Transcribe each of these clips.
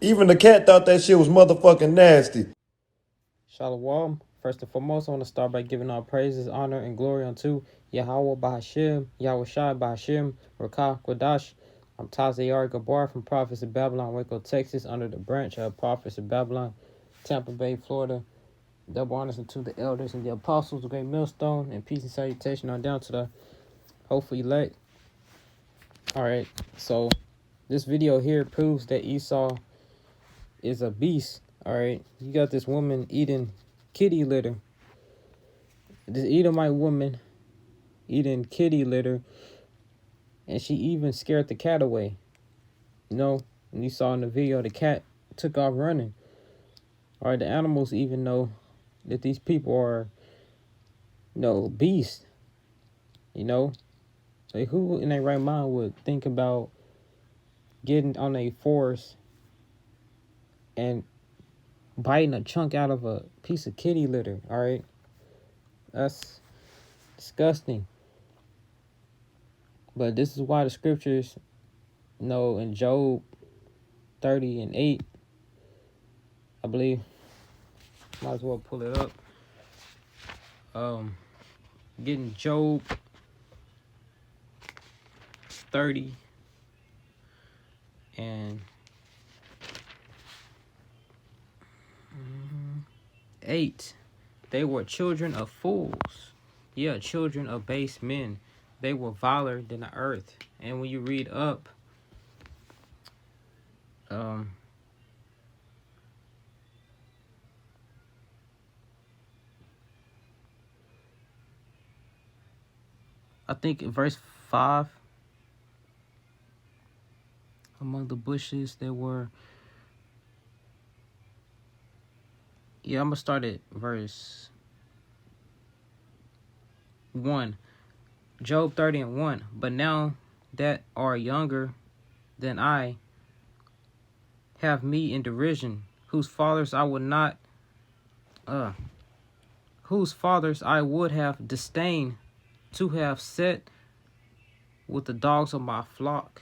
Even the cat thought that shit was motherfucking nasty. Shalom. First and foremost, I want to start by giving all praises, honor, and glory unto Yahweh Bahashim, Yahweh Shai Bahashim, Rakah Kodash. I'm Tazayar Gabar from Prophets of Babylon, Waco, Texas, under the branch of Prophets of Babylon, Tampa Bay, Florida. Double honors unto the elders and the apostles, the great millstone, and peace and salutation on down to the hopefully elect. Alright, so this video here proves that Esau is a beast. Alright, you got this woman eating kitty litter. This Edomite woman eating kitty litter, and she even scared the cat away. You know, and you saw in the video, the cat took off running. Alright, the animals even know that these people are, beasts. Like, who in their right mind would think about getting on a forest and biting a chunk out of a piece of kitty litter? All right, that's disgusting. But this is why the scriptures, in Job 30:8, I believe, might as well pull it up. Getting Job 30 and 8. They were children of fools. Yeah, children of base men. They were viler than the earth. And when you read up, I think in verse 5, among the bushes there were, I'm going to start at verse 1. Job 30:1. But now that are younger than I have me in derision, whose fathers I would have disdained to have set with the dogs of my flock.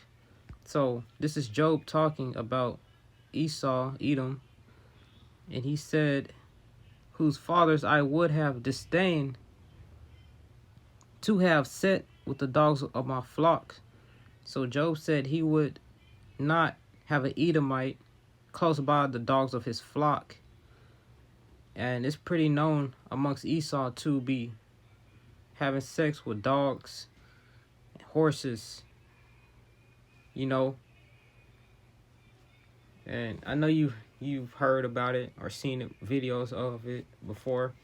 So this is Job talking about Esau, Edom, and he said, whose fathers I would have disdained to have set with the dogs of my flock. So Job said he would not have an Edomite close by the dogs of his flock. And it's pretty known amongst Esau to be having sex with dogs, horses, and I know you've heard about it or seen videos of it before,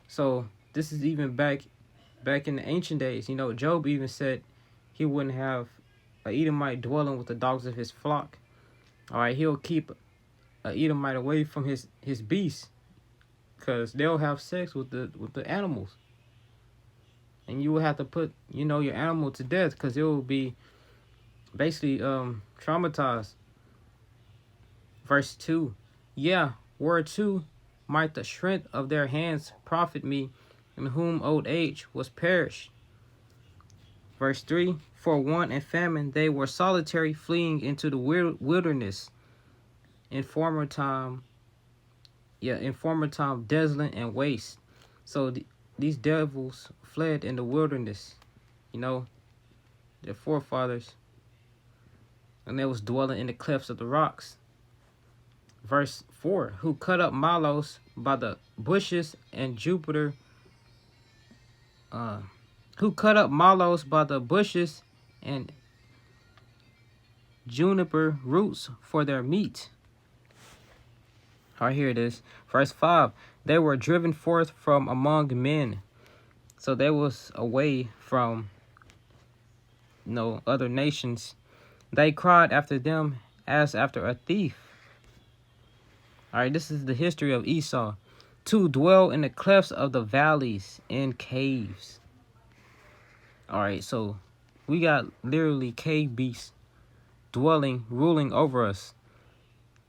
So this is even back in the ancient days. Job even said he wouldn't have an Edomite dwelling with the dogs of his flock. All right, he'll keep an Edomite away from his beasts, because they'll have sex with the animals, and you will have to put your animal to death, because it will be basically traumatized. Verse 2. Yeah, whereto might the strength of their hands profit me, in whom old age was perished. Verse 3. For want and famine they were solitary, fleeing into the wilderness. In former time desolate and waste. So these devils fled in the wilderness, their forefathers, and they was dwelling in the clefts of the rocks. Verse 4, who cut up mallows by the bushes and Jupiter, who cut up mallows by the bushes and juniper roots for their meat. All right, here it is. Verse 5, they were driven forth from among men. So they was away from, other nations. They cried after them as after a thief. All right, this is the history of Esau. To dwell in the clefts of the valleys, in caves. All right, so we got literally cave beasts ruling over us,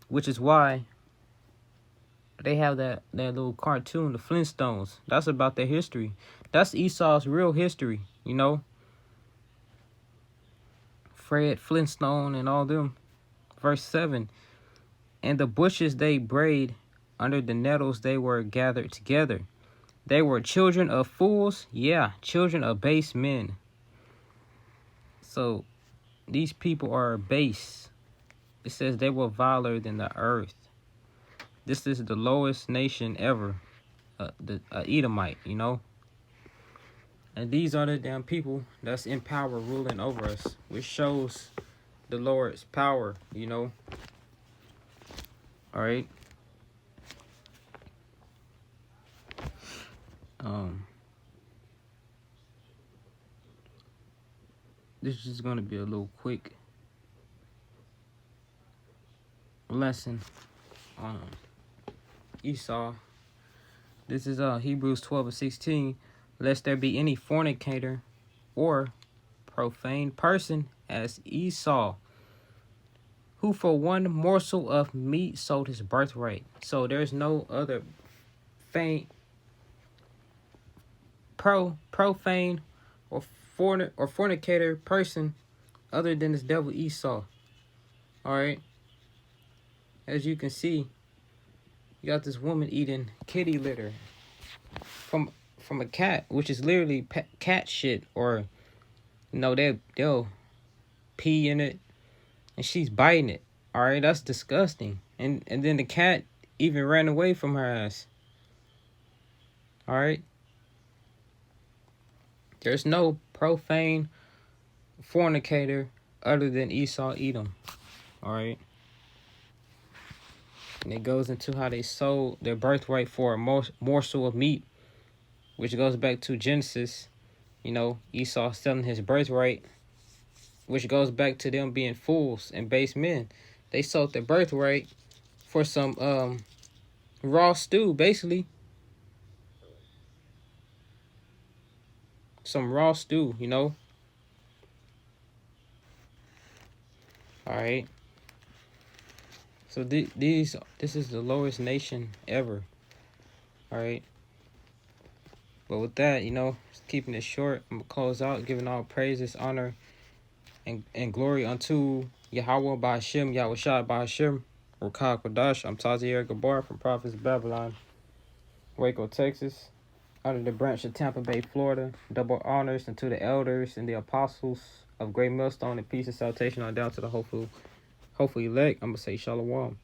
which is why they have that little cartoon, the Flintstones. That's about their history. That's Esau's real history, Fred Flintstone and all them. Verse 7. And the bushes they braid, under the nettles they were gathered together. They were children of fools, yeah, children of base men. So these people are base. It says they were viler than the earth. This is the lowest nation ever, the Edomite, you know. And these are the damn people that's in power ruling over us, which shows the Lord's power, you know. All right. This is just gonna be a little quick lesson on Esau. This is Hebrews 12:16. Lest there be any fornicator or profane person as Esau, who for one morsel of meat sold his birthright. So there's no other profane or fornicator person other than this devil Esau. All right. As you can see, you got this woman eating kitty litter from a cat, which is literally cat shit, or you know they'll pee in it, and she's biting it. All right, that's disgusting. And then the cat even ran away from her ass. All right. There's no profane fornicator other than Esau Edom. All right. And it goes into how they sold their birthright for a morsel of meat, which goes back to Genesis. You know, Esau selling his birthright, which goes back to them being fools and base men. They sold their birthright for some raw stew, basically. Some raw stew, you know. All right. So this is the lowest nation ever. All right. But with that, you know, just keeping it short, I'm gonna close out, giving all praises, honor, and glory unto Yahweh by Hashem, Yahweh Shai by Hashem, Rakah Kodash. I'm Tazier Gabar from Prophets of Babylon, Waco, Texas, under the branch of Tampa Bay, Florida. Double honors unto the elders and the apostles of Great Millstone, and peace and salutation on down to the hopeful elect. I'm gonna say Shalom.